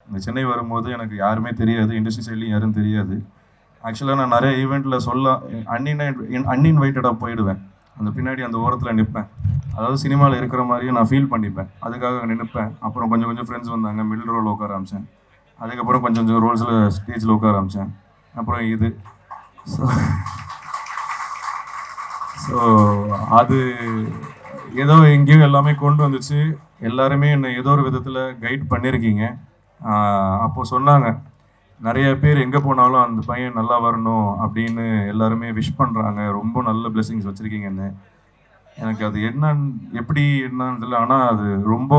இந்த சென்னை வரும்போது எனக்கு யாருமே தெரியாது, இண்டஸ்ட்ரி சைட்லையும் யாரும் தெரியாது. ஆக்சுவலாக நான் நிறைய ஈவெண்ட்டில் அன்இன்வைட்டடாக போயிடுவேன். அந்த பின்னாடி அந்த ஓரத்தில் நிற்பேன். அதாவது சினிமாவில் இருக்கிற மாதிரியும் நான் ஃபீல் பண்ணிப்பேன். அதுக்காக நிற்பேன். அப்புறம் கொஞ்சம் கொஞ்சம் ஃப்ரெண்ட்ஸ் வந்தாங்க, மிடில் ரோல் உட்கார ஆரம்பித்தேன். அதுக்கப்புறம் கொஞ்சம் கொஞ்சம் ரோல்ஸில் ஸ்டேஜில் உட்கார ஆரம்பித்தேன். அப்புறம் இது ஸோ அது ஏதோ எங்கேயும் எல்லாமே கொண்டு வந்துச்சு. எல்லாருமே என்னை ஏதோ ஒரு விதத்தில் கைட் பண்ணியிருக்கீங்க. அப்போது சொன்னாங்க, நிறைய பேர் எங்கே போனாலும் அந்த பையன் நல்லா வரணும் அப்படின்னு எல்லாருமே விஷ் பண்ணுறாங்க, ரொம்ப நல்ல பிளெஸிங்ஸ் வச்சுருக்கீங்கன்னு. எனக்கு அது எப்படி என்னன்னு தெரியல. ஆனால் அது ரொம்ப,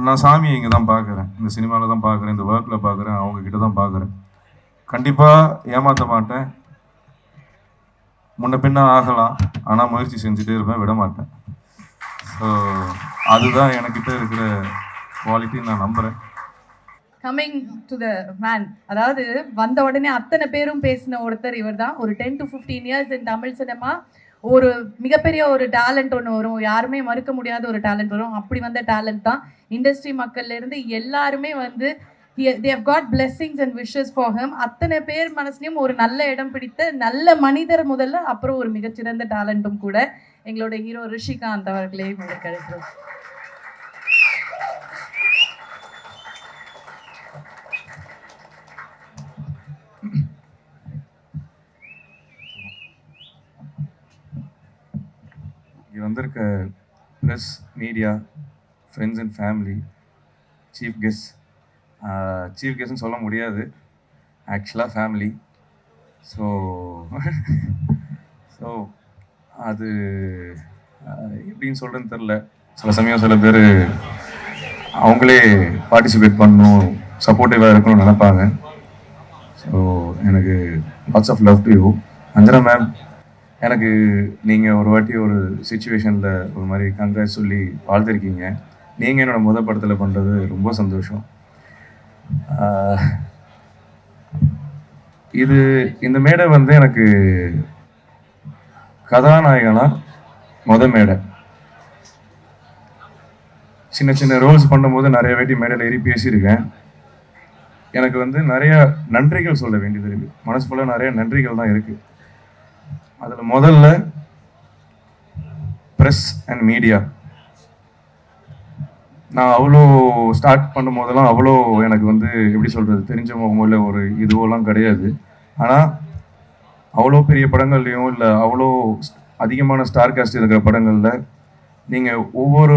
நான் சாமியை இங்கே தான் பார்க்குறேன், இந்த சினிமாவில் தான் பார்க்குறேன், இந்த ஒர்க்கில் பார்க்குறேன், அவங்கக்கிட்ட தான் பார்க்குறேன். கண்டிப்பாக ஏமாற்ற மாட்டேன். முன்ன பின்ன ஆகலாம், ஆனால் முயற்சி செஞ்சுட்டே இருப்பேன், விட மாட்டேன். ஸோ அதுதான் எனக்கிட்ட இருக்கிற குவாலிட்டின்னு நான் நம்புகிறேன். கம்மிங் டு த மேன், அதாவது வந்த உடனே அத்தனை பேரும் பேசின ஒருத்தர் இவர் தான். ஒரு 10 to 15 years in Tamil cinema ஒரு மிகப்பெரிய ஒரு டேலண்ட் ஒன்று வரும், யாருமே மறுக்க முடியாத ஒரு டேலண்ட் வரும். அப்படி வந்த டேலண்ட் தான். இண்டஸ்ட்ரி மக்கள்லேருந்து எல்லாருமே வந்து they have got blessings and wishes for him. அத்தனை பேர் மனசுலையும் ஒரு நல்ல இடம் பிடித்த நல்ல மனிதர் முதல்ல, அப்புறம் ஒரு மிகச்சிறந்த டேலண்ட்டும் கூட எங்களோட ஹீரோ ரிஷிகாந்த் அவர்களே கிடைக்கிறோம். இங்கே வந்திருக்க press, media, friends and family, chief கெஸ்ட்னு சொல்ல முடியாது, ஆக்சுவலாக ஃபேமிலி. ஸோ அது எப்படின்னு சொல்கிறேன்னு தெரில. சில சமயம் சில பேர் அவங்களே பார்ட்டிசிபேட் பண்ணணும், சப்போர்ட்டிவாக இருக்கணும்னு நினைப்பாங்க. ஸோ எனக்கு lots of love to you. Anjana ma'am, எனக்கு நீங்கள் ஒரு வாட்டி ஒரு சுச்சுவேஷனில் ஒரு மாதிரி கங்க்ராட்ஸ் சொல்லி வாழ்த்துருக்கீங்க. நீங்கள் என்னோடய படத்தில் பண்ணுறது ரொம்ப சந்தோஷம். இந்த மேடை வந்து எனக்கு கதாநாயகனா மேடை. சின்ன சின்ன ரோல்ஸ் பண்ணும்போது நிறைய வாட்டி மேடையில் ஏறி பேசியிருக்கேன். எனக்கு வந்து நிறைய நன்றிகள் சொல்ல வேண்டியது இருக்குது, மனசு ஃபுல்லாக நிறைய நன்றிகள் தான் இருக்குது. அதில் முதல்ல ப்ரெஸ் அண்ட் மீடியா. நான் அவ்வளோ ஸ்டார்ட் பண்ணும் போதெல்லாம் அவ்வளோ எனக்கு வந்து எப்படி சொல்கிறது, தெரிஞ்சவங்க இல்லை ஒரு இதுவெல்லாம் கிடையாது. ஆனால் அவ்வளோ பெரிய படங்கள்லையும் இல்லை அவ்வளோ அதிகமான ஸ்டார் காஸ்ட் இருக்கிற படங்களில் நீங்கள் ஒவ்வொரு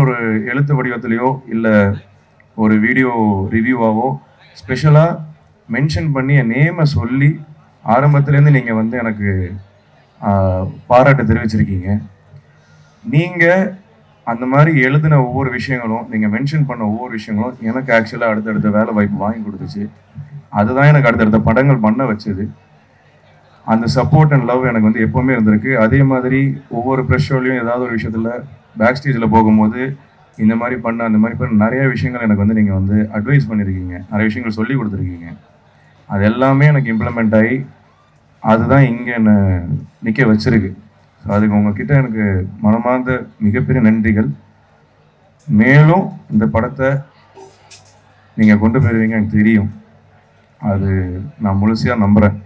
எழுத்து வடிவத்துலேயோ இல்லை ஒரு வீடியோ ரிவ்யூவாவோ ஸ்பெஷலாக மென்ஷன் பண்ணி என் நேமை சொல்லி ஆரம்பத்துலேருந்து நீங்கள் வந்து எனக்கு பாராட்டு தெரிவிச்சிருக்கீங்க. நீங்கள் அந்த மாதிரி எழுதின ஒவ்வொரு விஷயங்களும், நீங்கள் மென்ஷன் பண்ண ஒவ்வொரு விஷயங்களும் எனக்கு ஆக்சுவலாக அடுத்தடுத்த வேலை வாய்ப்பு வாங்கி கொடுத்துச்சு. அதுதான் எனக்கு அடுத்தடுத்த படங்கள் பண்ண வச்சது. அந்த சப்போர்ட் அண்ட் லவ் எனக்கு வந்து எப்போவுமே இருந்திருக்கு. அதே மாதிரி ஒவ்வொரு ப்ரெஷ் ஷோலையும் ஏதாவது ஒரு விஷயத்தில் பேக் ஸ்டேஜில் போகும்போது இந்த மாதிரி பண்ண அந்த மாதிரி பண்ண நிறைய விஷயங்கள் எனக்கு வந்து நீங்கள் வந்து அட்வைஸ் பண்ணியிருக்கீங்க, நிறைய விஷயங்கள் சொல்லி கொடுத்துருக்கீங்க. அது எல்லாமே எனக்கு இம்ப்ளிமெண்ட் ஆகி அதுதான் இங்கே என்னை நிற்க வச்சிருக்கு. ஸோ அதுக்கு உங்ககிட்ட எனக்கு மனமார்ந்த மிகப்பெரிய நன்றிகள். மேலும் இந்த படத்தை நீங்கள் கொண்டு போயிருவீங்க எனக்கு தெரியும், அது நான் முழுமையாக நம்புகிறேன்.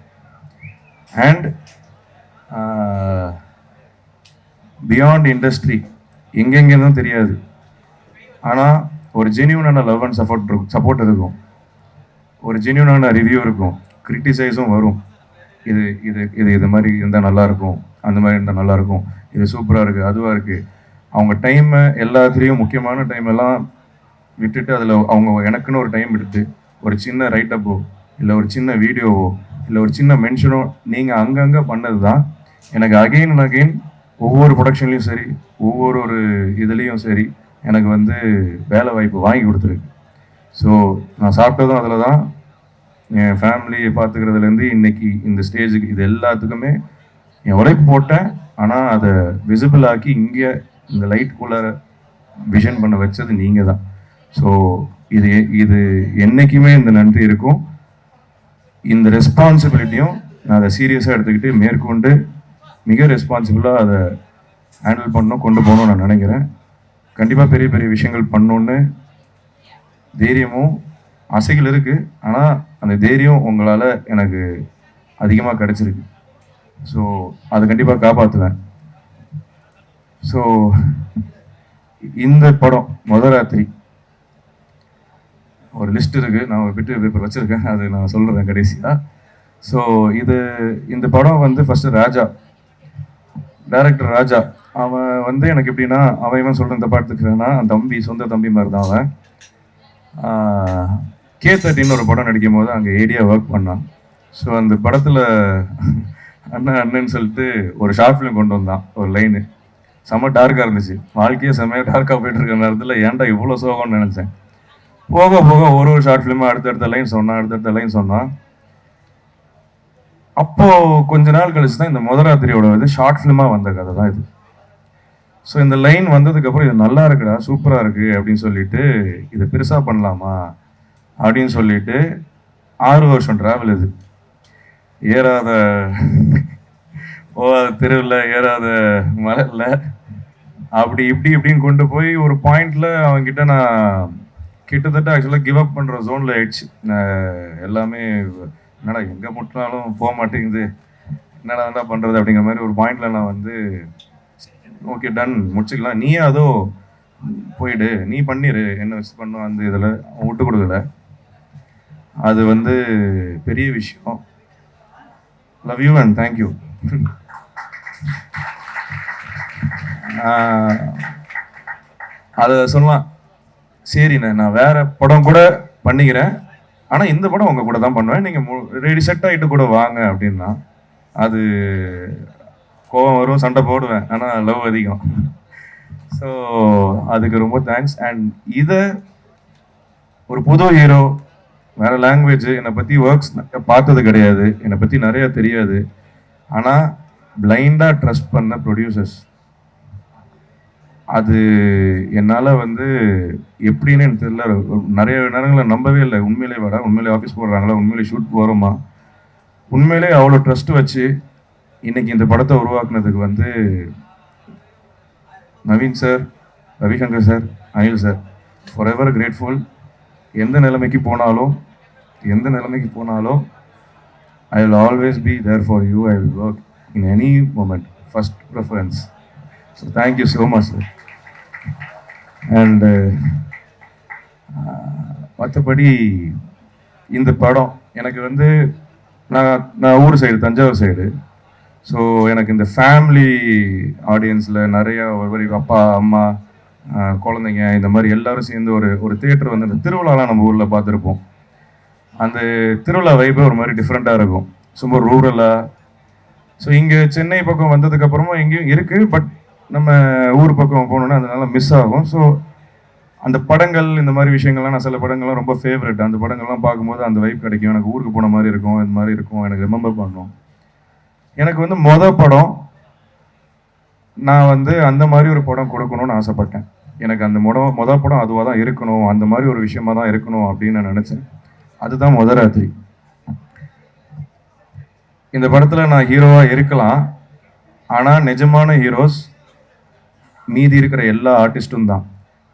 அண்ட் பியாண்ட் இண்டஸ்ட்ரி எங்கெங்கேருந்தும் தெரியாது, ஆனால் ஒரு ஜென்யூனான லவ் அண்ட் சப்போர்ட் இருக்கும், ஒரு ஜென்யூனான ரிவ்யூ இருக்கும், கிரிட்டிசைஸும் வரும். இது இது இது இது மாதிரி இருந்தால் நல்லாயிருக்கும், அந்த மாதிரி இருந்தால் நல்லாயிருக்கும், இது சூப்பராக இருக்குது, அதுவாக இருக்குது. அவங்க டைமை எல்லாத்துலேயும் முக்கியமான டைம் எல்லாம் விட்டுட்டு அதில் அவங்க எனக்குன்னு ஒரு டைம் எடுத்து ஒரு சின்ன ரைட்டப்போ இல்லை ஒரு சின்ன வீடியோவோ இல்லை ஒரு சின்ன மென்ஷனோ நீங்கள் அங்கங்கே பண்ணது தான் எனக்கு அகெயின் அண்ட் அகெயின் ஒவ்வொரு ப்ரொடக்ஷன்லேயும் சரி ஒவ்வொரு இதுலேயும் சரி எனக்கு வந்து வேலை வாய்ப்பு வாங்கி கொடுத்துருக்கு. ஸோ நான் சாப்பிட்டதும் அதில் தான், என் ஃபேமிலியை பார்த்துக்கிறதுலேருந்து இன்றைக்கி இந்த ஸ்டேஜுக்கு இது எல்லாத்துக்குமே என் உழைப்பு போட்டேன். ஆனால் அதை விசிபிள் ஆக்கி இங்கே இந்த லைட்டுக்குள்ளார விஷன் பண்ண வச்சது நீங்கள் தான். ஸோ இது என்றைக்குமே இந்த நன்றி இருக்கும். இந்த ரெஸ்பான்சிபிலிட்டியும் நான் அதை சீரியஸாக எடுத்துக்கிட்டு மேற்கொண்டு மிக ரெஸ்பான்சிபிளாக அதை ஹேண்டில் பண்ணணும், கொண்டு போகணும்னு நான் நினைக்கிறேன். கண்டிப்பாக பெரிய பெரிய விஷயங்கள் பண்ணணுன்னு தைரியமும் ஆசைகள் இருக்குது, ஆனால் அந்த தைரியம் உங்களால் எனக்கு அதிகமாக கிடைச்சிருக்கு. ஸோ அதை கண்டிப்பாக காப்பாற்றுவேன். ஸோ இந்த படம் ராத்திரி ஒரு லிஸ்ட் இருக்குது, நான் ஒரு பிட்டு பேப்பர் வச்சுருக்கேன், அது நான் சொல்கிறேன் கடைசியாக. ஸோ இந்த படம் வந்து ஃபஸ்ட்டு ராஜா, டைரக்டர் ராஜா, அவன் வந்து எனக்கு எப்படின்னா, அவன் இவன் சொல்கிற இந்த படத்துக்குன்னா தம்பி, சொந்த தம்பி மாதிரி தான் அவன். K13 ஒரு படம் நடிக்கும் போது அங்கே ஏடியா ஒர்க் பண்ணான். ஸோ அந்த படத்தில் அண்ணன்னு சொல்லிட்டு ஒரு ஷார்ட் ஃபிலிம் கொண்டு வந்தான், ஒரு லைனு செம்ம டார்க்காக இருந்துச்சு. வாழ்க்கையே செம்மையாக டார்க்காக போயிட்டு இருக்கிற நேரத்தில் ஏன்டா இவ்வளோ சோகம்னு நினச்சேன். போக போக ஒரு ஷார்ட் ஃபிலிமாக அடுத்தடுத்த லைன் சொன்னான். அப்போது கொஞ்ச நாள் கழிச்சு தான் இந்த ராத்திரியோட வந்து ஷார்ட் ஃபிலிமாக வந்த கதை தான் இது. ஸோ இந்த லைன் வந்ததுக்கப்புறம் இது நல்லா இருக்குடா, சூப்பராக இருக்குது அப்படின்னு சொல்லிட்டு இதை பெருசாக பண்ணலாமா அப்படின்னு சொல்லிட்டு 6 வருஷம் ட்ராவல் இது. ஏறாத போகாத தெருவில், ஏறாத மலையில், அப்படி இப்படின்னு கொண்டு போய் ஒரு பாயிண்டில் அவங்ககிட்ட நான் கிட்டத்தட்ட ஆக்சுவலாக கிவ் அப் பண்ணுற ஜோனில் ஆயிடுச்சு. எல்லாமே என்னடா எங்கே முட்டினாலும் போக மாட்டேங்குது, என்னடா பண்ணுறது அப்படிங்கிற மாதிரி ஒரு பாயிண்டில் நான் வந்து ஓகே டன் முடிச்சுக்கலாம், நீயே அதோ போயிடு, நீ பண்ணிடு, என்ன வச்சு பண்ணும் அந்த இதில் விட்டு கொடுக்கல. அது வந்து பெரிய விஷயம். Love you and thank you. அதை சொல்லலாம், சரிண்ணே நான் வேற படம் கூட பண்ணிக்கிறேன், ஆனால் இந்த படம் உங்கள் கூட தான் பண்ணுவேன், நீங்கள் ரெடி செட் ஆகிட்டு கூட வாங்க அப்படின்னா அது கோபம் வரும், சண்டை போடுவேன், ஆனால் லவ் அதிகம். ஸோ அதுக்கு ரொம்ப தேங்க்ஸ். அண்ட் இதை ஒரு புது ஹீரோ, வேறு லாங்குவேஜ், என்னை பற்றி ஒர்க்ஸ் பார்த்தது கிடையாது, என்னை பற்றி நிறையா தெரியாது, ஆனால் பிளைண்டாக ட்ரஸ்ட் பண்ண ப்ரொடியூசர்ஸ், அது என்னால் வந்து எப்படின்னு எனக்கு தெரியல. நிறைய நேரங்களில் நம்பவே இல்லை, உண்மையிலே வாடா, உண்மையிலே ஆஃபீஸ் போடுறாங்களா, உண்மையிலே ஷூட் போகிறோமா, உண்மையிலே அவ்வளோ ட்ரஸ்ட் வச்சு இன்னைக்கு இந்த படத்தை உருவாக்குனதுக்கு வந்து Naveen sir, Ravishankar sir, Anil sir, forever grateful. எந்த நிலைமைக்கு போனாலும் I will always be there for you. I will work in any moment, first preference. So thank you so much sir. And மற்றபடி இந்த படம் எனக்கு வந்து நான் ஊர் சைடு, தஞ்சாவூர் சைடு. ஸோ எனக்கு இந்த ஃபேமிலி ஆடியன்ஸில் நிறையா ஒரு அப்பா அம்மா குழந்தைங்க இந்த மாதிரி எல்லோரும் சேர்ந்து ஒரு தியேட்டர் வந்து அந்த திருவிழாலாம் நம்ம ஊரில் பார்த்துருப்போம். அந்த திருவிழா வைப்பே ஒரு மாதிரி டிஃப்ரெண்ட்டாக இருக்கும், ரொம்ப ரூரலாக. ஸோ இங்கே சென்னை பக்கம் வந்ததுக்கப்புறமா எங்கேயும் இருக்குது, பட் நம்ம ஊர் பக்கம் போனோன்னா அதனால மிஸ் ஆகும். ஸோ அந்த படங்கள், இந்த மாதிரி விஷயங்கள்லாம் நான் சில படங்கள்லாம் ரொம்ப ஃபேவரட். அந்த படங்கள்லாம் பார்க்கும்போது அந்த வைப் கிடைக்கும், எனக்கு ஊருக்கு போன மாதிரி இருக்கும், இந்த மாதிரி இருக்கும், எனக்கு ரிமெம்பர் பண்ணணும். எனக்கு வந்து படம் நான் வந்து அந்த மாதிரி ஒரு படம் கொடுக்கணும்னு ஆசைப்பட்டேன். எனக்கு அந்த மொதல் படம் அதுவாக தான் இருக்கணும், அந்த மாதிரி ஒரு விஷயமா தான் இருக்கணும் அப்படின்னு நான் நினச்சேன். அதுதான் ராத்திரி. இந்த படத்தில் நான் ஹீரோவாக இருக்கலாம், ஆனால் நிஜமான ஹீரோஸ் மீதி இருக்கிற எல்லா ஆர்டிஸ்ட்டும் தான்.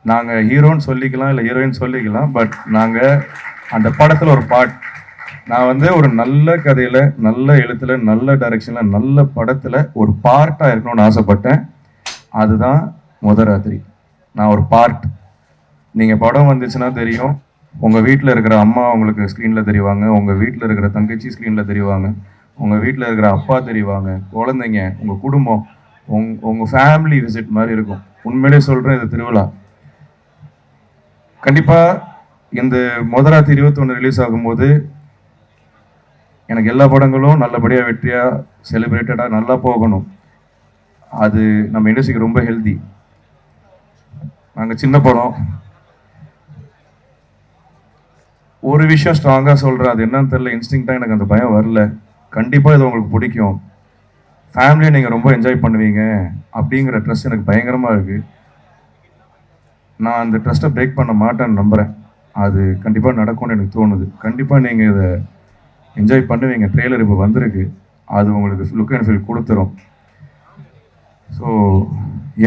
நாங்கள் ஹீரோன்னு சொல்லிக்கலாம், இல்லை ஹீரோயின் சொல்லிக்கலாம், பட் நாங்கள் அந்த படத்தில் ஒரு பார்ட். நான் வந்து ஒரு நல்ல கதையில், நல்ல எழுத்தில், நல்ல டைரக்ஷனில், நல்ல படத்தில் ஒரு பார்ட்டாக இருக்கணும்னு ஆசைப்பட்டேன். அதுதான் ராத்திரி. நான் ஒரு பார்ட். நீங்கள் படம் வந்துச்சுன்னா தெரியும், உங்கள் வீட்டில் இருக்கிற அம்மா உங்களுக்கு ஸ்க்ரீனில் தெரிவாங்க, உங்கள் வீட்டில் இருக்கிற தங்கச்சி ஸ்க்ரீனில் தெரிவாங்க, உங்கள் வீட்டில் இருக்கிற அப்பா தெரிவாங்க, குழந்தைங்க, உங்கள் குடும்பம், உங்கள் ஃபேமிலி விசிட் மாதிரி இருக்கும். உண்மையிலே சொல்கிறேன், இது திருவிழா. கண்டிப்பாக இந்த ராத்திரி 21 ரிலீஸ் ஆகும்போது எனக்கு எல்லா படங்களும் நல்லபடியாக வெற்றியாக செலிப்ரேட்டடாக நல்லா போகணும். அது நம்ம இண்டஸ்ட்ரிக்கு ரொம்ப ஹெல்தி. நாங்கள் சின்ன படம். ஒரு விஷயம் ஸ்ட்ராங்காக சொல்கிறேன், அது என்னன்னு தெரியல, இன்ஸ்டிங்க்டாக எனக்கு அந்த பயம் வரல. கண்டிப்பாக இது உங்களுக்கு பிடிக்கும், ஃபேமிலியை நீங்கள் ரொம்ப என்ஜாய் பண்ணுவீங்க அப்படிங்கிற ட்ரஸ்ட் எனக்கு பயங்கரமாக இருக்குது. நான் அந்த ட்ரஸ்ட்டை பிரேக் பண்ண மாட்டேன்னு நம்புகிறேன். அது கண்டிப்பாக நடக்கும்னு எனக்கு தோணுது. கண்டிப்பாக நீங்கள் இதை என்ஜாய் பண்ணுவீங்க. ட்ரெய்லர் இப்போ வந்திருக்கு, அது உங்களுக்கு லுக் அண்ட் ஃபீல் கொடுத்துரும். ஸோ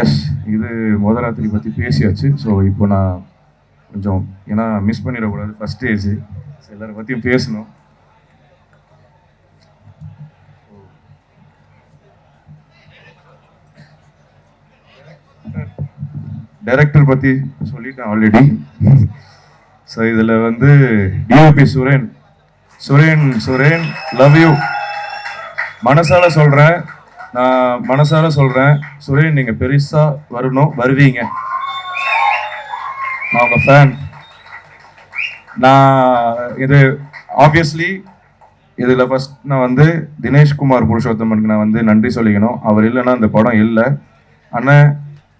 எஸ், இது ராத்திரி பற்றி பேசியாச்சு. ஸோ இப்போ நான் கொஞ்சம் ஏன்னா மிஸ் பண்ணிடக்கூடாது ஃபஸ்ட் ஸ்டேஜ் எல்லாரை பற்றியும் பேசணும். டைரக்டர் பற்றி சொல்லிட்டேன் ஆல்ரெடி. ஸோ இதில் வந்து DOP Suren Suren Suren love you. மனசால சொல்கிறேன், நான் மனசால சொல்கிறேன் சுரேன், நீங்கள் பெருசாக வரணும், வருவீங்க. நான் உங்கள் ஃபேன். நான் இது ஆப்வியஸ்லி இதில் ஃபஸ்ட் நான் வந்து தினேஷ்குமார் புருஷோத்தமனுக்கு நான் வந்து நன்றி சொல்லிக்கணும். அவர் இல்லைன்னா அந்த படம் இல்லை. அண்ணன்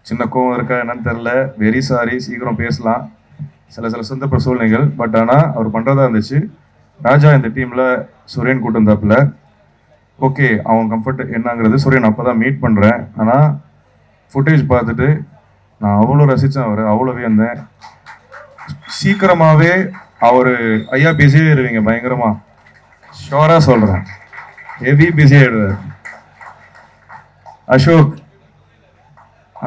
சின்ன கோவம் இருக்கா என்னன்னு தெரில, வெரி சாரி, சீக்கிரம் பேசலாம், சில சந்தர்ப்ப சூழ்நிலைகள். பட் ஆனால் அவர் பண்ணுறதா இருந்துச்சு. ராஜா இந்த டீமில் சுரேன் கூட்டு வந்தாப்புல. ஓகே, அவன் கம்ஃபர்ட் என்னங்கிறது சுரேன் அப்போ தான் மீட் பண்ணுறேன். ஆனால் ஃபுட்டேஜ் பார்த்துட்டு நான் அவ்வளோ ரசித்தேன், அவர் அவ்வளோ வியந்தேன். சீக்கிரமாகவே அவர் ஐயா பிஸியே இருவீங்க பயங்கரமாக, ஷோராக சொல்கிறேன், ஹெவி பிஸி ஆகிடுவார்.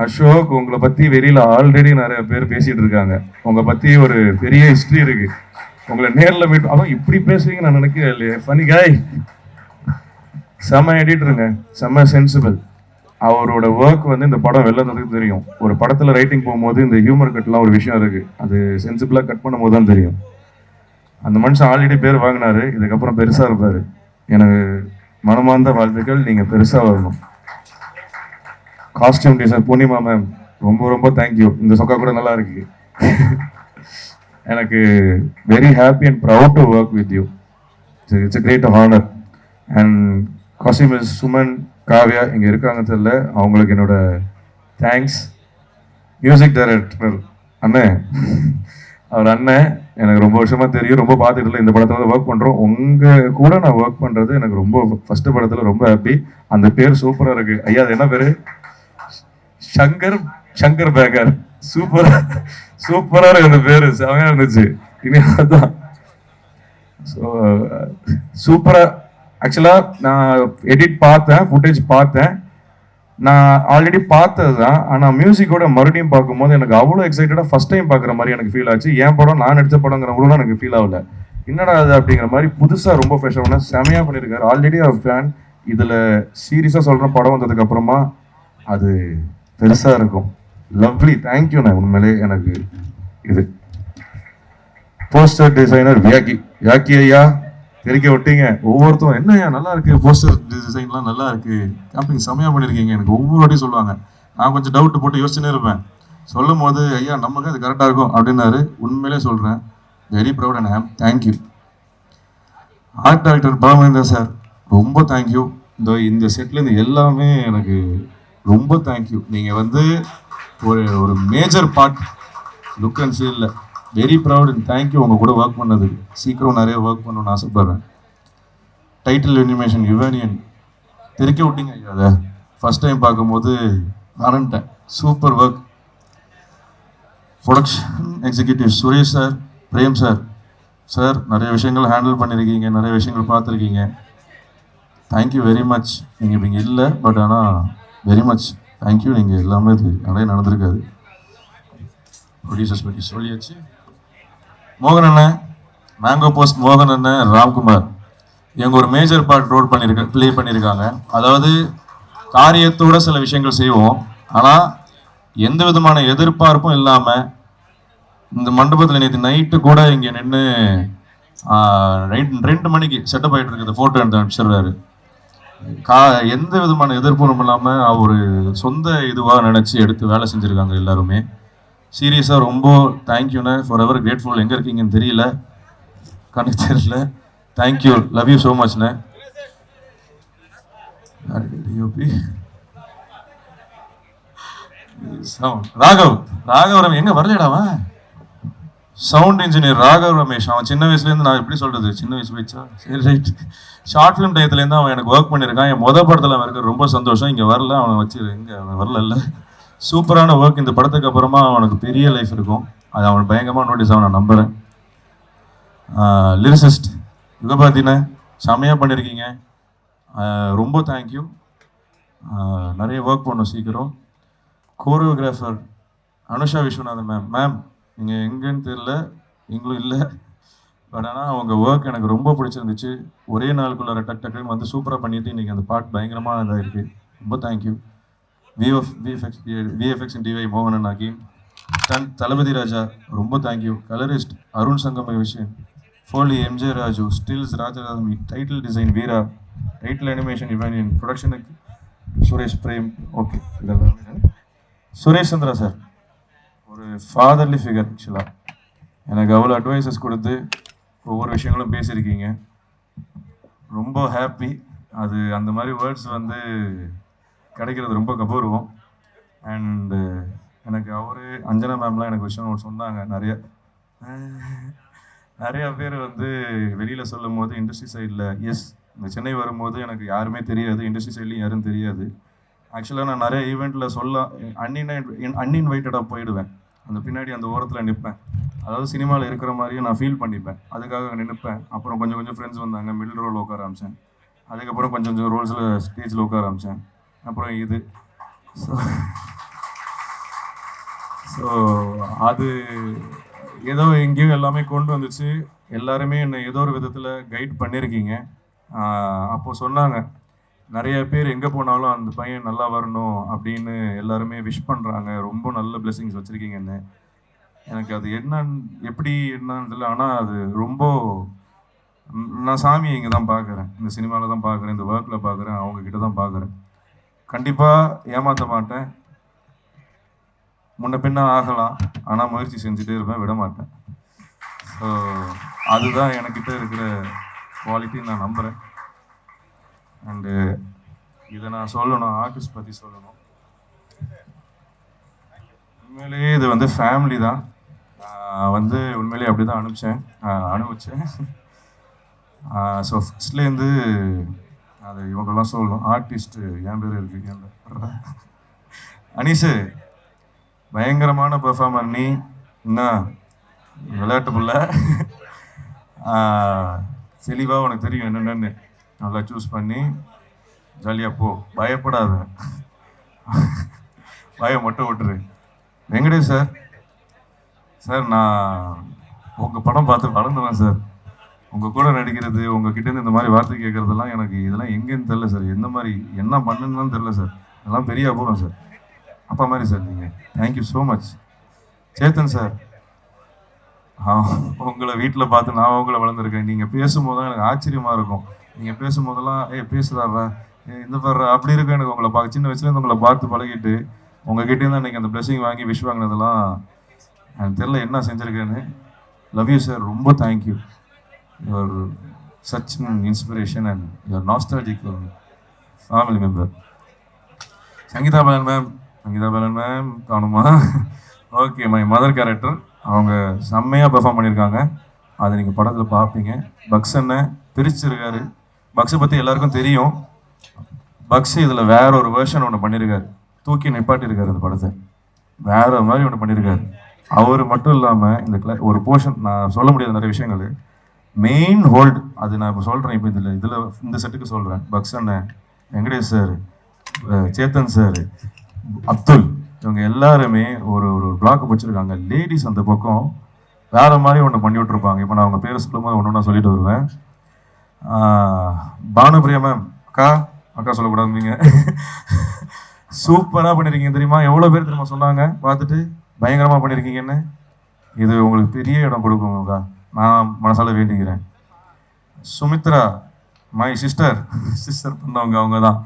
அசோக் உங்களை பற்றி வெளியில் ஆல்ரெடி நிறைய பேர் பேசிகிட்டு இருக்காங்க. உங்களை பற்றி ஒரு பெரிய ஹிஸ்ட்ரி இருக்குது. உங்களை நேரில் மீட் அதுவும் இப்படி பேசுவீங்க நான் நினைக்கவே இல்லையே. ஃபனி காய், செம்ம எடிட்டருங்க, செம்ம சென்சிபிள். அவரோட ஒர்க் வந்து இந்த படம் வெளிலதுக்கு தெரியும். ஒரு படத்தில் ரைட்டிங் போகும்போது இந்த ஹியூமர் கட்லாம் ஒரு விஷயம் இருக்குது, அது சென்சிபிளாக கட் பண்ணும் போது தான் தெரியும். அந்த மனுஷன் ஆல்ரெடி பேர் வாங்கினாரு, இதுக்கப்புறம் பெருசாக இருப்பார். எனக்கு மனமார்ந்த வாழ்த்துக்கள், நீங்கள் பெருசாக வரணும். காஸ்டியூம் டிசைன் பூர்ணிமா மேம், ரொம்ப ரொம்ப தேங்க்யூ. இந்த சொக்கா கூட நல்லா இருக்கு. எனக்கு very happy and proud to work with you. It's a great honour. And costume miss Suman, Kavya இங்கே இருக்காங்க தெரியல, அவங்களுக்கு என்னோட தேங்க்ஸ். மியூசிக் டைரக்டர் அண்ணன், அவர் அண்ணன் எனக்கு ரொம்ப வருஷமாக தெரியும், ரொம்ப பார்த்துட்டு இல்லை. இந்த படத்தில் தான் ஒர்க் பண்ணுறோம். உங்கள் கூட நான் ஒர்க் பண்ணுறது எனக்கு ரொம்ப ஃபஸ்ட்டு படத்தில் ரொம்ப ஹாப்பி. அந்த பேர் சூப்பராக இருக்குது. ஐயா அது என்ன பேர்? சங்கர் பேக்கர். சூப்பராக இருக்கு அந்த பேர், செமையாக இருந்துச்சு. இனி அதுதான் ஸோ சூப்பராக. ஆக்சுவலாக நான் எடிட் பார்த்தேன், ஃபுட்டேஜ் பார்த்தேன், நான் ஆல்ரெடி பார்த்தது தான். ஆனால் மியூசிக்கோட மறுபடியும் பார்க்கும்போது எனக்கு அவ்வளோ எக்ஸைட்டடாக ஃபஸ்ட் டைம் பார்க்குற மாதிரி எனக்கு ஃபீல் ஆச்சு. என் படம் நான் நடித்த படங்கிற கூட எனக்கு ஃபீல் ஆகல. என்னடா அது அப்படிங்கிற மாதிரி புதுசாக ரொம்ப ஃப்ரெஷ்ஷாக செமையாக பண்ணியிருக்காரு. ஆல்ரெடி அவர் ஃபேன். இதில் சீரியஸாக சொல்கிற படம் வந்ததுக்கு அப்புறமா அது பெருசாக இருக்கும். லவ்லி, தேங்க்யூண்ணே. உண்மையிலே எனக்கு இது போஸ்டர் டிசைனர் வியாக்கி ஐயா தெரிக்க விட்டீங்க. ஒவ்வொருத்தரும் என்ன ஐயா நல்லா இருக்கு, போஸ்டர் டிசைன்லாம் நல்லா இருக்கு, கேம்பிங் செமையாக பண்ணியிருக்கீங்க. எனக்கு ஒவ்வொரு வாட்டியும் சொல்லுவாங்க. நான் கொஞ்சம் டவுட் போட்டு யோசிச்சுனே இருப்பேன். சொல்லும் போது ஐயா நமக்கு அது கரெக்டாக இருக்கும் அப்படின்னாரு. உண்மையிலே சொல்கிறேன், வெரி ப்ரௌட் அண்ட் ஹேம். Thank you. Art director Balamendar sir, ரொம்ப தேங்க்யூ. இந்த செட்லேருந்து எல்லாமே எனக்கு ரொம்ப தேங்க்யூ. நீங்கள் வந்து ஒரு மேஜர் பார்ட் லுக் அண்ட் ஃபீலில் வெரி ப்ரௌட் அண்ட் தேங்க்யூ. உங்கள் கூட ஒர்க் பண்ணதுக்கு சீக்கிரம் நிறைய ஒர்க் பண்ணணும்னு ஆசைப்பட்றேன். டைட்டில் அனிமேஷன் யுவேனியன் தெரிக்க விட்டீங்க ஐயா. அதை ஃபஸ்ட் டைம் பார்க்கும்போது மறந்துட்டேன். Super work. Production executive Suresh sir, Prem sir, sir நிறைய விஷயங்கள் ஹேண்டில் பண்ணியிருக்கீங்க, நிறைய விஷயங்கள் பார்த்துருக்கீங்க. Thank you very much. நீங்கள் இப்போ இங்கே இல்லை, பட் ஆனால் வெரி மச் தேங்க்யூ. நீங்கள் எல்லாமே இது நிறைய நடந்திருக்காது. ப்ரொடியூசர்ஸ் பற்றி சொல்லியாச்சு. மோகன் அண்ணன், மேங்கோ போஸ்ட் மோகன் அண்ணன், ராம்குமார் இவங்க ஒரு மேஜர் பார்ட் ப்ளே பண்ணியிருக்காங்க. அதாவது காரியத்தோட சில விஷயங்கள் செய்வோம், ஆனால் எந்த விதமான எதிர்பார்ப்பும் இல்லாமல் இந்த மண்டபத்தில் நேற்று நைட்டு கூட இங்கே நின்று 2 மணிக்கு செட்டப் ஆகிட்டு இருக்குது, ஃபோட்டோ எடுத்து அனுப்பிச்சிடுறாரு. எந்த விதமான எதிர்ப்பும் இல்லாமல் அவர் சொந்த இதுவாக நினச்சி எடுத்து வேலை செஞ்சுருக்காங்க எல்லாருமே. சீரியஸாக ரொம்ப தேங்க்யூண்ணே. For ever grateful. எங்கே இருக்கீங்கன்னு தெரியல, கணக்கு தெரியல. தேங்க்யூ, லவ் யூ ஸோ மச்ண்ணே. ராகவ் ரமேஷ் எங்கே வரலடாவா? Sound engineer Raghav Ramesh. அவன் சின்ன வயசுலேருந்து, நான் எப்படி சொல்கிறது, சின்ன வயசு போயிடுச்சா, சரி ரைட், ஷார்ட் ஃபிலிம் டயத்துலேருந்து அவன் எனக்கு ஒர்க் பண்ணியிருக்கான். என் படத்தில் அவன் இருக்க ரொம்ப சந்தோஷம். இங்கே வரல, அவனை வச்சு எங்கே அவன் வரல. சூப்பரான ஒர்க். இந்த படத்துக்கு அப்புறமா அவனுக்கு பெரிய லைஃப் இருக்கும், அது அவன் பயங்கரமாக நோட்டீஸ் ஆகும் நான் நம்புகிறேன். லிரிசிஸ்ட் யுகபாத்தினே, செம்மையாக பண்ணியிருக்கீங்க, ரொம்ப தேங்க்யூ. நிறைய ஒர்க் பண்ணும் சீக்கிரம். கோரியோகிராஃபர் அனுஷா விஸ்வநாதன் மேம், நீங்கள் எங்கேன்னு தெரில, நீங்களும் இல்லை. பட் ஆனால் அவங்க ஒர்க் எனக்கு ரொம்ப பிடிச்சிருந்துச்சு. ஒரே நாளுக்குள்ளார டக் டக்குன்னு வந்து சூப்பராக பண்ணிட்டு இன்றைக்கி அந்த பாட் பயங்கரமாக இதாக இருக்குது. ரொம்ப தேங்க்யூ. விஎஃப்எக்ஸ் டிவை மோகனன் ஹக்கீம், தளபதி ராஜா ரொம்ப தேங்க்யூ. கலரிஸ்ட் அருண் சங்கம் விஷயம், foley MJ Raju, stills Rajarami, title design Veera, title animation இவன், ப்ரொடக்ஷனுக்கு சுரேஷ் பிரேம். ஓகே, இதெல்லாம் சுரேஷ் சந்திரா சார் ஒரு ஃபாதர்லி ஃபிகர். ஆக்சுவலாக எனக்கு அவ்வளோ அட்வைசஸ் கொடுத்து ஒவ்வொரு விஷயங்களும் பேசியிருக்கீங்க. ரொம்ப ஹாப்பி. அது அந்த மாதிரி வேர்ட்ஸ் வந்து கிடைக்கிறது ரொம்ப கௌரவம். அண்டு எனக்கு அவர் அஞ்சனா மேம்லாம் எனக்கு விஷயம் சொன்னாங்க. நிறையா பேர் வந்து வெளியில் சொல்லும் போது இண்டஸ்ட்ரி சைடில் இந்த சென்னை வரும்போது எனக்கு யாருமே தெரியாது, இண்டஸ்ட்ரி சைட்லையும் யாரும் தெரியாது. ஆக்சுவலாக நான் நிறைய ஈவெண்ட்டில் அன்இன்வைட்டடாக போயிடுவேன். அந்த பின்னாடி அந்த ஓரத்தில் நிற்பேன். அதாவது சினிமாவில் இருக்கிற மாதிரியும் நான் ஃபீல் பண்ணிப்பேன். அதுக்காக நிற்பேன். அப்புறம் கொஞ்சம் கொஞ்சம் ஃப்ரெண்ட்ஸ் வந்தாங்க, மிடில் ரோல் உட்கார ஆரம்பித்தேன். அதுக்கப்புறம் கொஞ்சம் கொஞ்சம் ரோல்ஸில் ஸ்டேஜில் உட்கார ஆரம்பித்தேன். அப்புறம் இது ஸோ அது ஏதோ எங்கேயும் எல்லாமே கொண்டு வந்துச்சு. எல்லாருமே என்னை ஏதோ ஒரு விதத்தில் கைட் பண்ணியிருக்கீங்க. அப்போது சொன்னாங்க, நிறைய பேர் எங்கே போனாலும் அந்த பையன் நல்லா வரணும் அப்படின்னு எல்லாருமே விஷ் பண்ணுறாங்க, ரொம்ப நல்ல பிளெஸிங்ஸ் வச்சுருக்கீங்கன்னு. எனக்கு அது எப்படி என்னன்னு தெரியல. ஆனால் அது ரொம்ப நான் சாமியை இங்கே தான் பார்க்குறேன், இந்த சினிமாவில் தான் பார்க்குறேன், இந்த ஒர்க்கில் பார்க்குறேன், அவங்கக்கிட்ட தான் பார்க்குறேன். கண்டிப்பாக ஏமாற்ற மாட்டேன். முன்ன பின்ன ஆகலாம், ஆனால் முயற்சி செஞ்சுட்டே இருப்பேன், விட மாட்டேன். ஸோ அதுதான் என்கிட்ட இருக்கிற குவாலிட்டின்னு நான் நம்புகிறேன். அண்டு இதை நான் சொல்லணும், ஆர்டிஸ்ட் பற்றி சொல்லணும். உண்மையிலேயே இது வந்து ஃபேமிலி தான். வந்து உண்மையிலேயே அப்படி தான் அனுபவிச்சேன். ஸோ ஃபஸ்ட்லேருந்து அது இவங்கெல்லாம் சொல்லணும். ஆர்டிஸ்ட்டு என் பேர் இருக்கு, அனீஸு பயங்கரமான பெர்ஃபார்மர். நீ என்ன விளையாட்டு புள்ள, தெளிவாக உனக்கு தெரியும் என்னென்னு. நல்லா சூஸ் பண்ணி ஜாலியாக போ, பயப்படாத, பயம் மட்டும் விட்டுரு. வெங்கடேஷ் சார் நான் உங்கள் படம் பார்த்து வளர்ந்துவேன் சார். உங்கள் கூட நடிக்கிறது, உங்ககிட்டேருந்து இந்த மாதிரி வார்த்தை கேட்குறதெல்லாம் எனக்கு இதெல்லாம் எங்கேன்னு தெரில சார். எந்த மாதிரி என்ன பண்ணுன்னு தெரில சார். இதெல்லாம் பெரிய அபூர்வம் சார். அப்பா மாதிரி சார் நீங்கள். Thank you so much. Chetan sir, உங்களை வீட்டில் பார்த்து நான் உங்களை வளர்ந்துருக்கேன். நீங்கள் பேசும்போது தான் எனக்கு ஆச்சரியமாக இருக்கும். நீங்கள் பேசும்போதெல்லாம் பேசுகிறாரா, இந்த பாடுறா அப்படி இருக்கும். எனக்கு உங்களை பார்க்க சின்ன வயசுலேருந்து உங்களை பார்த்து பழகிட்டு உங்ககிட்டேருந்து அன்றைக்கி அந்த பிளெஸிங் வாங்கி விஷ் வாங்கினதெல்லாம் எனக்கு தெரில என்ன செஞ்சுருக்கேன்னு. லவ் யூ சார், ரொம்ப thank you. Your such inspiration and your nostalgic family member. Sangeetha Balan ma'am காணுமா? Okay, my mother character. அவங்க செம்மையாக பெர்ஃபார்ம் பண்ணியிருக்காங்க. அதை நீங்கள் படத்தில் பார்ப்பீங்க. பக்ஸ் அண்ணன் பிரிச்சிருக்காரு. பக்ஸை பற்றி எல்லாருக்கும் தெரியும். பக்ஸ் இதில் வேற ஒரு வேர்ஷன் ஒன்று பண்ணியிருக்காரு, தூக்கி நிப்பாட்டியிருக்காரு. அந்த படத்தை வேற மாதிரி ஒன்று பண்ணியிருக்காரு. அவர் மட்டும் இல்லாமல் இந்த ஒரு போர்ஷன் நான் சொல்ல முடியாத நிறைய விஷயங்கள் மெயின் ஹோல்டு அது நான் இப்போ சொல்கிறேன். இப்போ இதில் இந்த செட்டுக்கு சொல்கிறேன். பக்ஸ் அண்ணன், வெங்கடேஷ் சார், சேத்தன் சார், அப்துல், இவங்க எல்லாருமே ஒரு ஒரு பிளாக் வச்சுருக்காங்க. லேடிஸ் அந்த பக்கம் வேற மாதிரி ஒன்று பண்ணி விட்ருப்பாங்க. இப்போ நான் அவங்க பேரை சொல்லும்போது ஒன்று நான் சொல்லிட்டு வருவேன். பானுபிரியா மேம், அக்கா சொல்லக்கூடாது, நீங்கள் சூப்பராக பண்ணியிருக்கீங்க தெரியுமா? எவ்வளோ பேர் தெரியுமா சொன்னாங்க பார்த்துட்டு பயங்கரமாக பண்ணியிருக்கீங்கன்னு. இது உங்களுக்கு பெரிய இடம் கொடுக்குங்கக்கா, நான் மனசால வேண்டிக்கிறேன். சுமித்ரா, மை சிஸ்டர் பண்ணவங்க, அவங்க தான்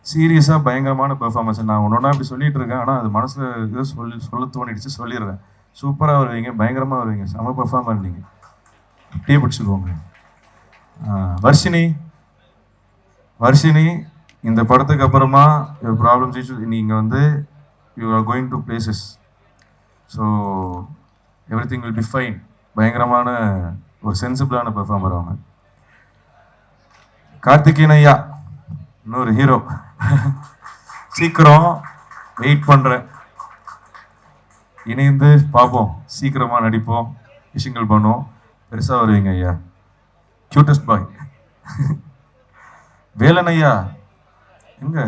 சீரியஸாக பயங்கரமான பெர்ஃபார்மன்ஸ். நான் ஒன்று ஒன்றா இப்படி சொல்லிட்டு இருக்கேன், ஆனால் அது மனசில் ஏதோ சொல்ல தோணிடுச்சு, சொல்லிடுறேன். சூப்பராக வருவீங்க, பயங்கரமாக வருவீங்க, செம பெர்ஃபார்மர் நீங்கள். டீ பிடிச்சிக்கோங்க. வர்ஷினி, இந்த படத்துக்கு அப்புறமா ப்ராப்ளம்ஸ் இஷ்யூஸ் நீங்கள் வந்து you are going to places. So every thing will be fine. பயங்கரமான ஒரு சென்சிபிளான பெர்ஃபார்மர் அவங்க. கார்த்திகேயன் ஐயா, இன்னொரு ஹீரோ. சீக்கிரம் வெயிட் பண்ணுறேன், இணைந்து பார்ப்போம், சீக்கிரமாக நடிப்போம், விஷயங்கள் பண்ணுவோம், பெருசாக வருவீங்க ஐயா. கியூட்டஸ்ட் பாய். வேலன் ஐயா எங்க?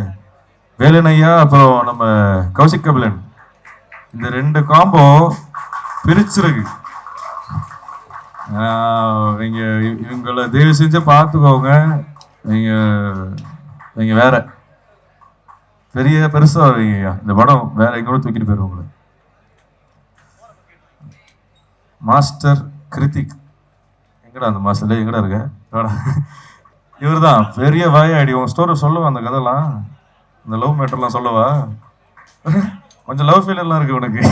வேலன் ஐயா, அப்புறம் நம்ம கௌசிக் கபிலன், இந்த ரெண்டு காம்போ பிரிச்சிருக்கு. நீங்க இவங்களை தயவு செஞ்சு பார்த்துக்கோங்க. நீங்க நீங்க வேற பெருசா வருவீங்க. இந்த படம் வேற எங்கூட தூக்கிட்டு போயிருவோம் உங்களை. மாஸ்டர் கிருத்திக் எங்கடா அந்த மாஸ்டர்ல எங்கடா இருக்க? இவர் தான் பெரிய வாயாடி. உன் ஸ்டோரி சொல்லவா? அந்த கதைலாம், இந்த லவ் மேட்டர்லாம் சொல்லவா? கொஞ்சம் லவ் ஃபெயிலியர்லாம் இருக்கு உனக்கு.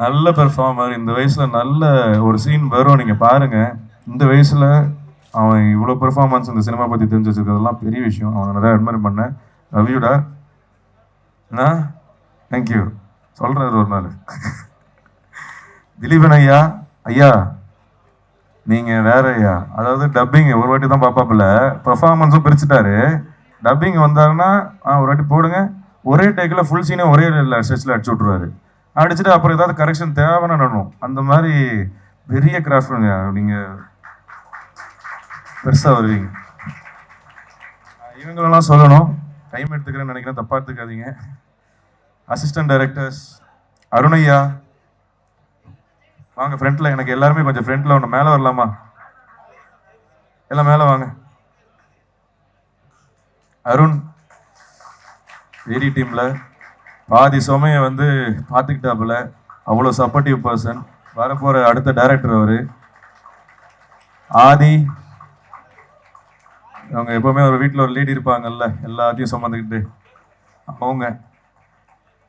நல்ல பெர்ஃபார்மர். இந்த வயசுல நல்ல ஒரு சீன் வரும், நீங்க பாருங்க. இந்த வயசுல அவன் இவ்வளோ பெர்ஃபார்மன்ஸ் இந்த சினிமா பத்தி தெரிஞ்சு வச்சிருக்கிறதெல்லாம் பெரிய விஷயம். அவனை நிறைய அட்மைர் பண்ணேன். லவ்யூடா. என்ன? தேங்க்யூ சொல்றாரு ஒரு நாள். திலீபன் ஐயா, ஐயா நீங்க வேற ஐயா. அதாவது டப்பிங் ஒரு வாட்டி தான் பாப்பாப்புல, பெர்ஃபார்மன்ஸும் பிரிச்சுட்டாரு. டப்பிங் வந்தாருன்னா ஒரு வாட்டி போடுங்க, ஒரே டேக்கில் ஃபுல் சீனே ஒரே ஸ்ட்ரெச்சில் அடிச்சு விட்ருவாரு. அடிச்சுட்டு அப்புறம் ஏதாவது கரெக்ஷன் தேவைன்னு நடணும். அந்த மாதிரி பெரிய கிராஃப்ட்ங்க. நீங்கள் பெருசாக வருவீங்க. இவங்களெல்லாம் சொல்லணும், டைம் எடுத்துக்கிறேன்னு நினைக்கிறேன், தப்பாக எடுத்துக்காதீங்க. அசிஸ்டன்ட் டைரக்டர்ஸ் அருணையா வாங்க ஃப்ரண்ட்ல. எனக்கு எல்லாருமே கொஞ்சம் ஃப்ரண்ட்ல ஒன்று மேலே வரலாமா? எல்லாம் மேலே வாங்க. அருண் ஏரி டீம்ல பாதி சுமையை வந்து பார்த்துக்கிட்டாப்புல, அவ்வளோ சப்போர்ட்டிவ் பர்சன். வரப்போற அடுத்த டைரக்டர் அவரு. ஆதி அவங்க எப்பவுமே ஒரு வீட்டில் ஒரு லேடி இருப்பாங்கல்ல, எல்லாத்தையும் சுமந்துக்கிட்டு அவங்க.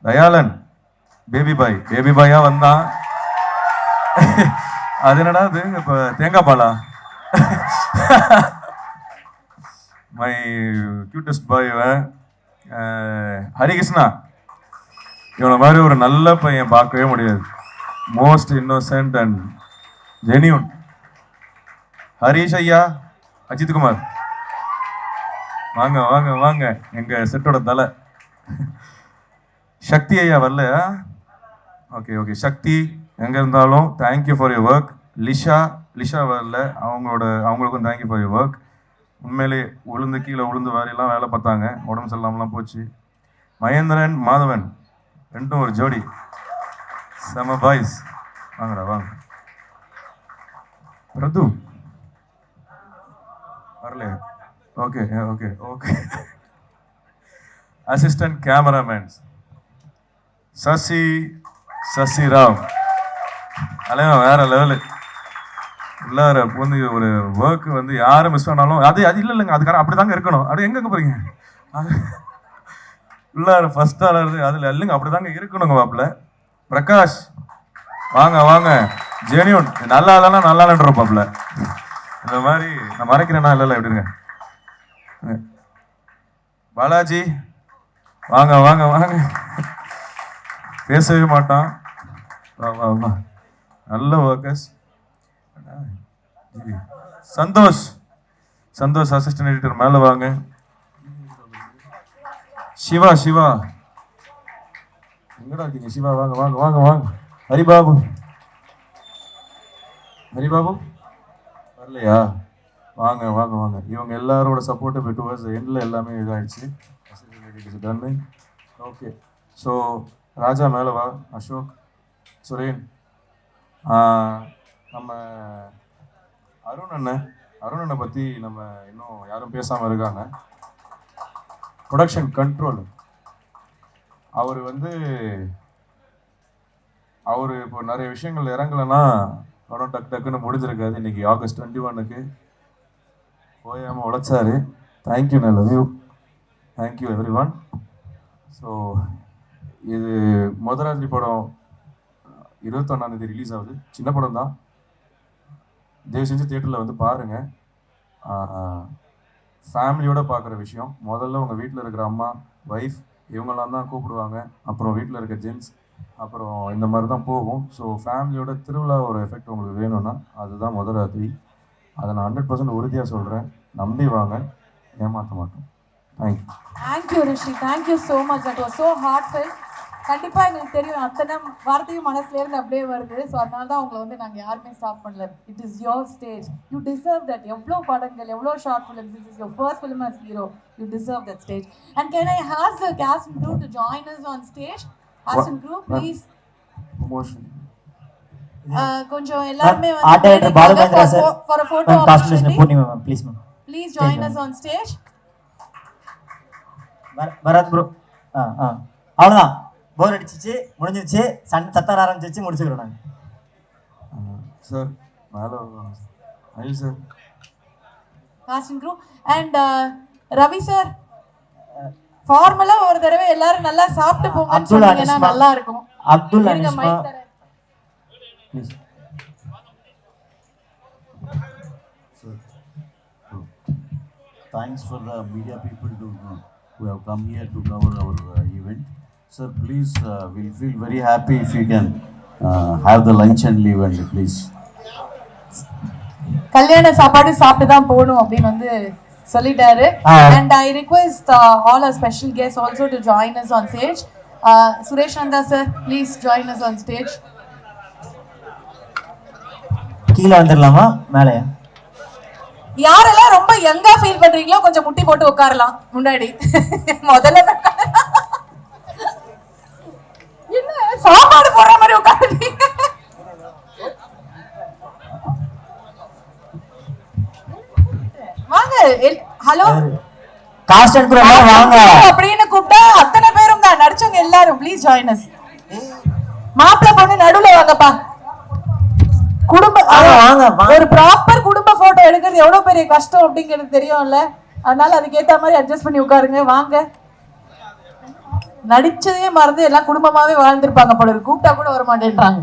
தயாளன் பேபி பாயா வந்தான். அது என்னடா அது இப்ப தேங்காய் பாலா? மை கியூட்டஸ்ட் பாய் இவன். ஹரிகிருஷ்ணா இவனை மாதிரி ஒரு நல்ல பையன் பார்க்கவே முடியாது. Most innocent and genuine. Harish ஐயா, அஜித் குமார் வாங்க வாங்க வாங்க, எங்க செட்டோட தலை. சக்தி ஐயா வரல? Okay okay. சக்தி எங்க இருந்தாலும் thank you for your work. Lisha வரல, அவங்களுக்கும் தேங்க்யூ ஃபார் யுவர் ஒர்க். உண்மையிலே கீழே உளுந்து வாரியெல்லாம் வேலை பார்த்தாங்க, உடம்பு சரியில்லாமலாம் போச்சு. மகேந்திரன் மாதவன் ரெண்டும் ஒரு ஜோடி, செம பாய்ஸ். வாங்கடா வாங்க. பிரது வரல? Okay okay okay. Assistant cameramen Sasirao அலைவன் வேற லெவலு. உள்ளார வந்து ஒரு ஒர்க் வந்து யாரும் மிஸ் பண்ணாலும் அது இல்லைங்க, அதுக்காக அப்படிதாங்க இருக்கணும். அப்படி எங்க போறீங்க? உள்ளார ஃபர்ஸ்ட் ஆளா இருந்து அதுல இல்லைங்க, அப்படிதாங்க இருக்கணுங்க. வாப்புல பிரகாஷ் வாங்க வாங்க. ஜெனியூன் நல்லா இல்லைன்னா நல்லா இல்லைன்ற பாப்புல. இந்த மாதிரி நான் மறைக்கிறேன்னா இல்லை எப்படிங்க. பாலாஜி வாங்க வாங்க வாங்க. பேசவே மாட்டான். நல்ல ஒர்க்கர்ஸ். சந்தோஷ் அசிஸ்டன்ட் எடிட்டர் மேல வாங்க. சிவா எங்கடா இருக்கீங்க? சிவா வாங்க வாங்க வாங்க வாங்க. ஹரிபாபு வரலையா? வாங்க வாங்க வாங்க. இவங்க எல்லாரோட சப்போர்ட்டு இப்போ டுவர்ட்ஸ் எண்டில் எல்லாமே இதாகிடுச்சு. ஓகே. ஸோ ராஜா மேலே வா. அசோக், சுரேன், நம்ம அருணனை பற்றி நம்ம இன்னும் யாரும் பேசாமல் இருக்காங்க. ப்ரொடக்ஷன் கண்ட்ரோல் அவர் இப்போ நிறைய விஷயங்கள் இறங்கலைன்னா படம் டக்குன்னு முடிஞ்சிருக்காது. இன்னைக்கு ஆகஸ்ட் 21 போயாமல் உழைச்சாரு. தேங்க்யூ, நான் love you. Thank you every one. So இது முதராத்திரி படம் 21 ரிலீஸ் ஆகுது. சின்ன படம் தான், தயவு செஞ்சு தியேட்டரில் வந்து பாருங்கள். ஃபேமிலியோடு பார்க்குற விஷயம். முதல்ல உங்கள் வீட்டில் இருக்கிற அம்மா, ஒய்ஃப் இவங்கெல்லாம் தான் கூப்பிடுவாங்க. அப்புறம் வீட்டில் இருக்க ஜென்ஸ், அப்புறம் இந்த மாதிரி தான் போகும். ஸோ ஃபேமிலியோட திருவிழா ஒரு எஃபெக்ட் உங்களுக்கு வேணும்னா அதுதான் முதராத்திரி. அதை நான் 100% உறுதியாக சொல்கிறேன். நம்பி வாங்க, ஏமாற்ற மாட்டோம். Thank you Rishi, thank you so much. That was so heartful. கண்டிப்பாக எங்களுக்கு தெரியும் அத்தனை வார்த்தையும் மனசுலேருந்து அப்படியே வருது. ஸோ அதனால தான் உங்களை நாங்கள் யாருமே ஸ்டாப் பண்ணல. It is your stage, you deserve that. எவ்வளோ படங்கள், எவ்வளோ short films, this is your first film as hero. You deserve that stage. And can I ask the cast and crew to join us on stage? Cast and crew please. Promotion. கொஞ்சம் எல்லாருமே art director Balu Mahendra sir for a photo costume Poornima ma'am please ma'am. Please join us on stage. Bharath bro. அவ்வளோதான், bore அடிச்சிச்சு, முடிஞ்சிருச்சு, சத்தர ஆரம்பிச்சிச்சு, முடிச்சுக்கிறோம் நாங்கள். Sir மேலே Anil sir. Cast and crew and Ravi sir ஃபார்மலா ஒரு தடவை எல்லாரும் நல்லா சாப்பிட்டு போங்கன்னு சொன்னீங்கன்னா நல்லா இருக்கும். Abdul Anishma please. Thanks for the media people who have come here to cover our event. Sir, please, we'll feel very happy if you can have the lunch and leave and please. கல்யாண சாப்பாடு சாப்பிட்டு தான் போகணும் அப்படின்னு வந்து சொல்லிட்டாரு. And I request all our special guests also to join us on stage. Suresh Nanda sir, please join us on stage. கீழே வந்துடலாமா மேலையா? யாரெல்லாம் ரொம்ப யங்கா ஃபீல் பண்றீங்களோ கொஞ்சம் முட்டி போட்டு உட்காரலாம் முன்னாடி. முதல்ல என்ன சாப்பாடு போடுற மாதிரி உட்காருங்க. வாங்க. ஹலோ காஸ்ட் அண்ட் க்ரூ வாங்க அப்படின்னு கூப்பிட்டா அத்தனை பேரும் தான் நடிச்சவங்க எல்லாரும் ப்ளீஸ் ஜாயின் அஸ். மாப்பிள்ளை பொண்ணு நடுவுல வாங்கப்பா. குடும்ப ஒரு ப்ராப்பர் குடும்ப போட்டோ எடுக்கிறது எவ்வளவு பெரிய கஷ்டம் அப்படிங்கிறது தெரியும்ல. அதனால அதுக்கேத்த மாதிரி அட்ஜஸ்ட் பண்ணி உட்காருங்க. வாங்க. நடிச்சதே மறந்து எல்லாம் குடும்பமாவே வாழ்ந்திருப்பாங்க போல, கூப்பிட்டா கூட வர மாட்டேன்றாங்க.